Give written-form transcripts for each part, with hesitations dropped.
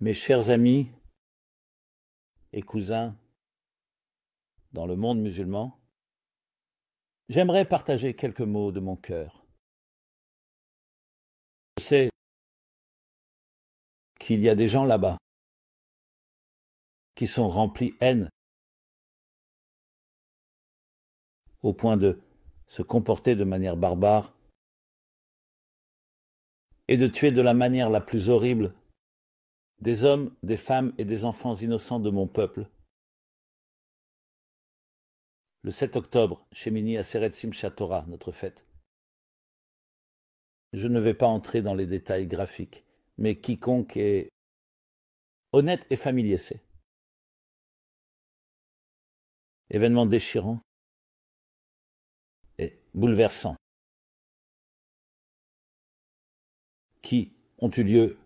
Mes chers amis et cousins dans le monde musulman, j'aimerais partager quelques mots de mon cœur. Je sais qu'il y a des gens là-bas qui sont remplis haine au point de se comporter de manière barbare et de tuer de la manière la plus horrible des hommes, des femmes et des enfants innocents de mon peuple. Le 7 octobre, Shemini Aseret Simchat Torah, notre fête. Je ne vais pas entrer dans les détails graphiques, mais quiconque est honnête et familier sait. Événement déchirant et bouleversant qui ont eu lieu.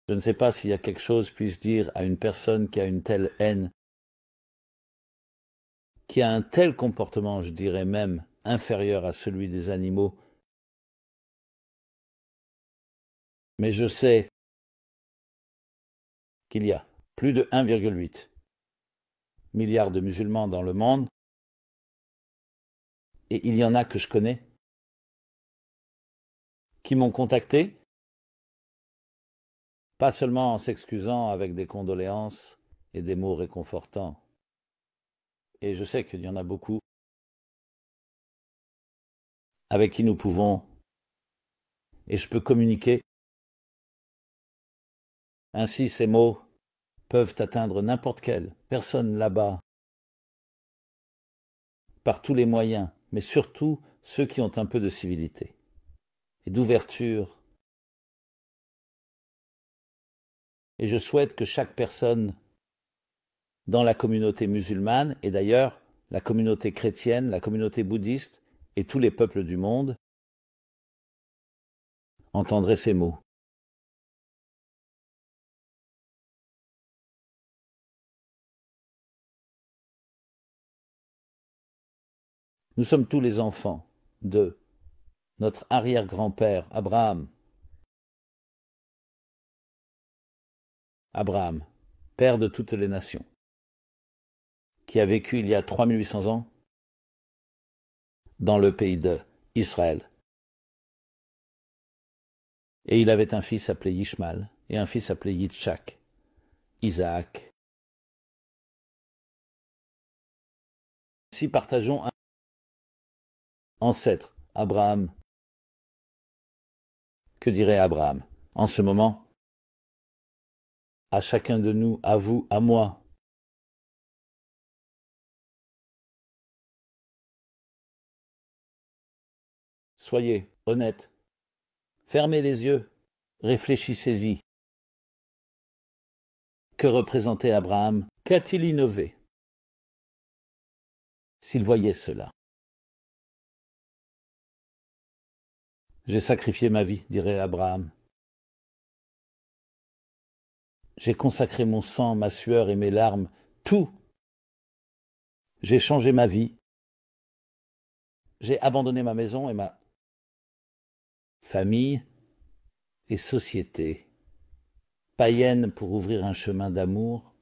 Je ne sais pas s'il y a quelque chose puisse dire à une personne qui a une telle haine, qui a un tel comportement, je dirais même inférieur à celui des animaux. Mais je sais qu'il y a plus de 1,8 milliard de musulmans dans le monde, et il y en a que je connais qui m'ont contacté, pas seulement en s'excusant avec des condoléances et des mots réconfortants. Et je sais qu'il y en a beaucoup avec qui nous pouvons, et je peux communiquer. Ainsi, ces mots peuvent atteindre n'importe quelle personne là-bas, par tous les moyens, mais surtout ceux qui ont un peu de civilité et d'ouverture. Et je souhaite que chaque personne dans la communauté musulmane, et d'ailleurs la communauté chrétienne, la communauté bouddhiste et tous les peuples du monde, entendraient ces mots. Nous sommes tous les enfants de notre arrière-grand-père Abraham. Abraham, père de toutes les nations, qui a vécu il y a 3800 ans dans le pays d'Israël. Et il avait un fils appelé Yishmael et un fils appelé Yitzhak, Isaac. Si partageons un ancêtre, Abraham, que dirait Abraham en ce moment? À chacun de nous, à vous, à moi. Soyez honnêtes. Fermez les yeux. Réfléchissez-y. Que représentait Abraham? Qu'a-t-il innové? S'il voyait cela. J'ai sacrifié ma vie, dirait Abraham. J'ai consacré mon sang, ma sueur et mes larmes, tout. J'ai changé ma vie. J'ai abandonné ma maison et ma famille et société païenne pour ouvrir un chemin d'amour,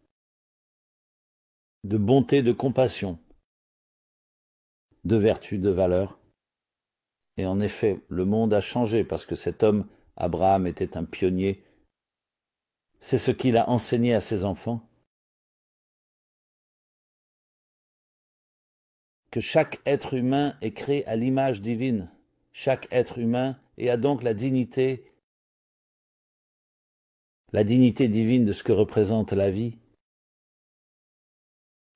de bonté, de compassion, de vertu, de valeur. Et en effet, le monde a changé parce que cet homme, Abraham, était un pionnier. C'est ce qu'il a enseigné à ses enfants. Que chaque être humain est créé à l'image divine. Chaque être humain et a donc la dignité divine de ce que représente la vie.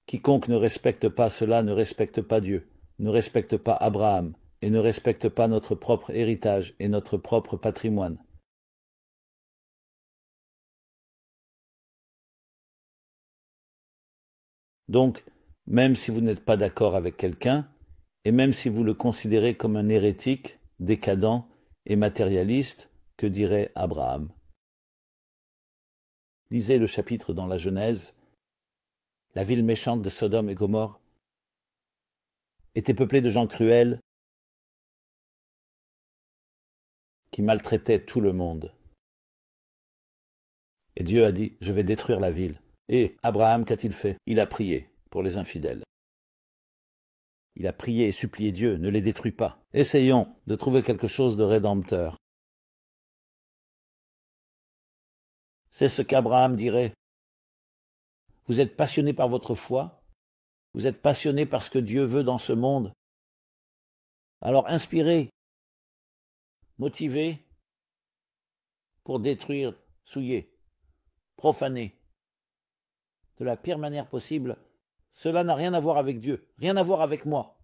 Quiconque ne respecte pas cela ne respecte pas Dieu, ne respecte pas Abraham et ne respecte pas notre propre héritage et notre propre patrimoine. Donc, même si vous n'êtes pas d'accord avec quelqu'un, et même si vous le considérez comme un hérétique, décadent et matérialiste, que dirait Abraham? Lisez le chapitre dans la Genèse. La ville méchante de Sodome et Gomorrhe était peuplée de gens cruels qui maltraitaient tout le monde. Et Dieu a dit, je vais détruire la ville. Et Abraham, qu'a-t-il fait? Il a prié pour les infidèles. Il a prié et supplié Dieu, ne les détruis pas. Essayons de trouver quelque chose de rédempteur. C'est ce qu'Abraham dirait. Vous êtes passionné par votre foi, vous êtes passionné par ce que Dieu veut dans ce monde. Alors inspirez, motivez pour détruire, souiller, profaner de la pire manière possible. Cela n'a rien à voir avec Dieu, rien à voir avec moi.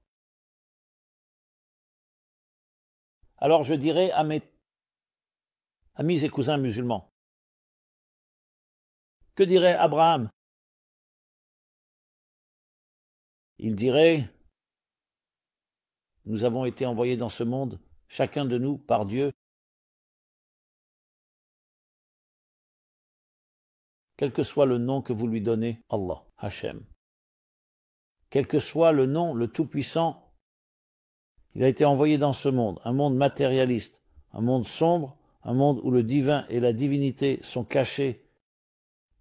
Alors je dirais à mes amis et cousins musulmans, que dirait Abraham? Il dirait, nous avons été envoyés dans ce monde, chacun de nous, par Dieu, quel que soit le nom que vous lui donnez, Allah, Hachem. Quel que soit le nom, le Tout-Puissant, il a été envoyé dans ce monde, un monde matérialiste, un monde sombre, un monde où le divin et la divinité sont cachés.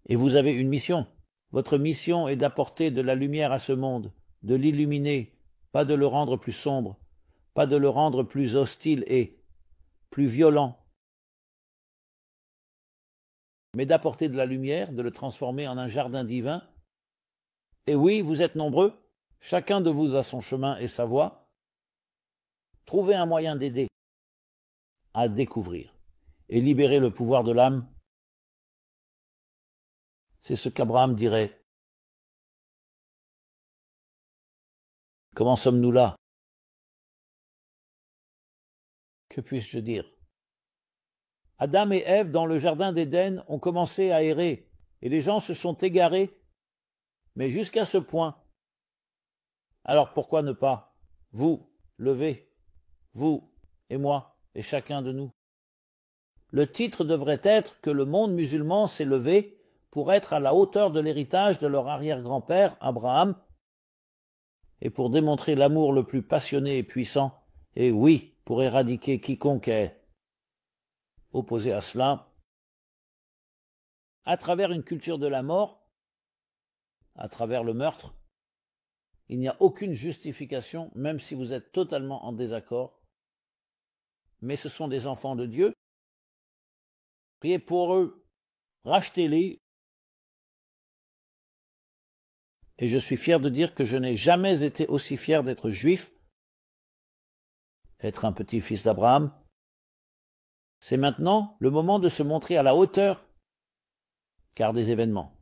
Et vous avez une mission. Votre mission est d'apporter de la lumière à ce monde, de l'illuminer, pas de le rendre plus sombre, pas de le rendre plus hostile et plus violent, mais d'apporter de la lumière, de le transformer en un jardin divin. Et oui, vous êtes nombreux, chacun de vous a son chemin et sa voie. Trouvez un moyen d'aider à découvrir et libérer le pouvoir de l'âme. C'est ce qu'Abraham dirait. Comment sommes-nous là? Que puis-je dire? Adam et Ève, dans le jardin d'Éden, ont commencé à errer, et les gens se sont égarés, mais jusqu'à ce point. Alors pourquoi ne pas, vous, lever, vous et moi, et chacun de nous? Le titre devrait être que le monde musulman s'est levé pour être à la hauteur de l'héritage de leur arrière-grand-père, Abraham, et pour démontrer l'amour le plus passionné et puissant, et oui, pour éradiquer quiconque est opposé à cela, à travers une culture de la mort, à travers le meurtre. Il n'y a aucune justification, même si vous êtes totalement en désaccord, mais ce sont des enfants de Dieu. Priez pour eux, rachetez-les. Et je suis fier de dire que je n'ai jamais été aussi fier d'être juif, être un petit-fils d'Abraham. C'est maintenant le moment de se montrer à la hauteur, car des événements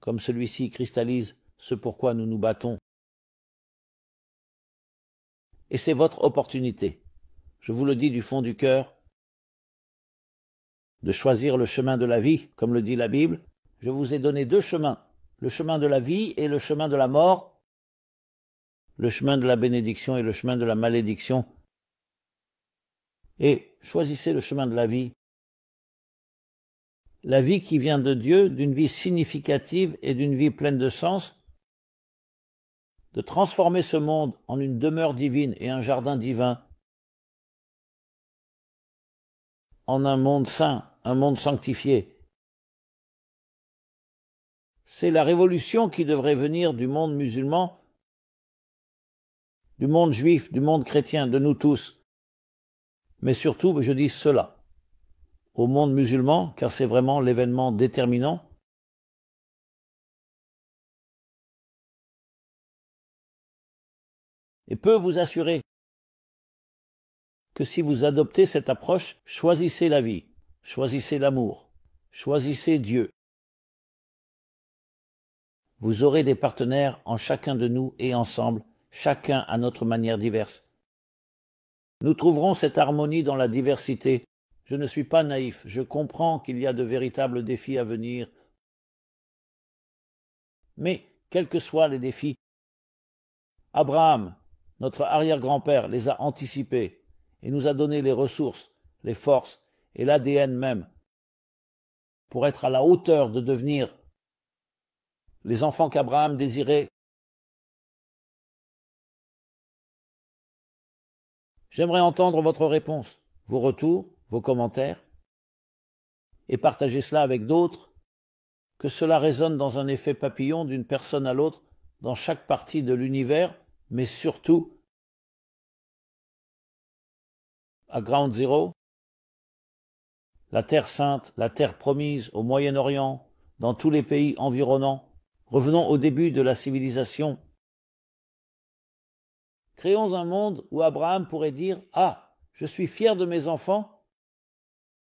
comme celui-ci cristallisent ce pourquoi nous nous battons. Et c'est votre opportunité, je vous le dis du fond du cœur, de choisir le chemin de la vie, comme le dit la Bible. Je vous ai donné deux chemins, le chemin de la vie et le chemin de la mort, le chemin de la bénédiction et le chemin de la malédiction. Et choisissez le chemin de la vie qui vient de Dieu, d'une vie significative et d'une vie pleine de sens, de transformer ce monde en une demeure divine et un jardin divin, en un monde saint, un monde sanctifié. C'est la révolution qui devrait venir du monde musulman, du monde juif, du monde chrétien, de nous tous. Mais surtout, je dis cela au monde musulman, car c'est vraiment l'événement déterminant. Et peut vous assurer que si vous adoptez cette approche, choisissez la vie, choisissez l'amour, choisissez Dieu. Vous aurez des partenaires en chacun de nous et ensemble, chacun à notre manière diverse. Nous trouverons cette harmonie dans la diversité. Je ne suis pas naïf, je comprends qu'il y a de véritables défis à venir. Mais, quels que soient les défis, Abraham, notre arrière-grand-père, les a anticipés et nous a donné les ressources, les forces et l'ADN même pour être à la hauteur de devenir les enfants qu'Abraham désirait. J'aimerais entendre votre réponse, vos retours, vos commentaires, et partager cela avec d'autres que cela résonne dans un effet papillon d'une personne à l'autre, dans chaque partie de l'univers, mais surtout à Ground Zero, la Terre sainte, la Terre promise au Moyen-Orient, dans tous les pays environnants. Revenons au début de la civilisation. Créons un monde où Abraham pourrait dire « Ah, je suis fier de mes enfants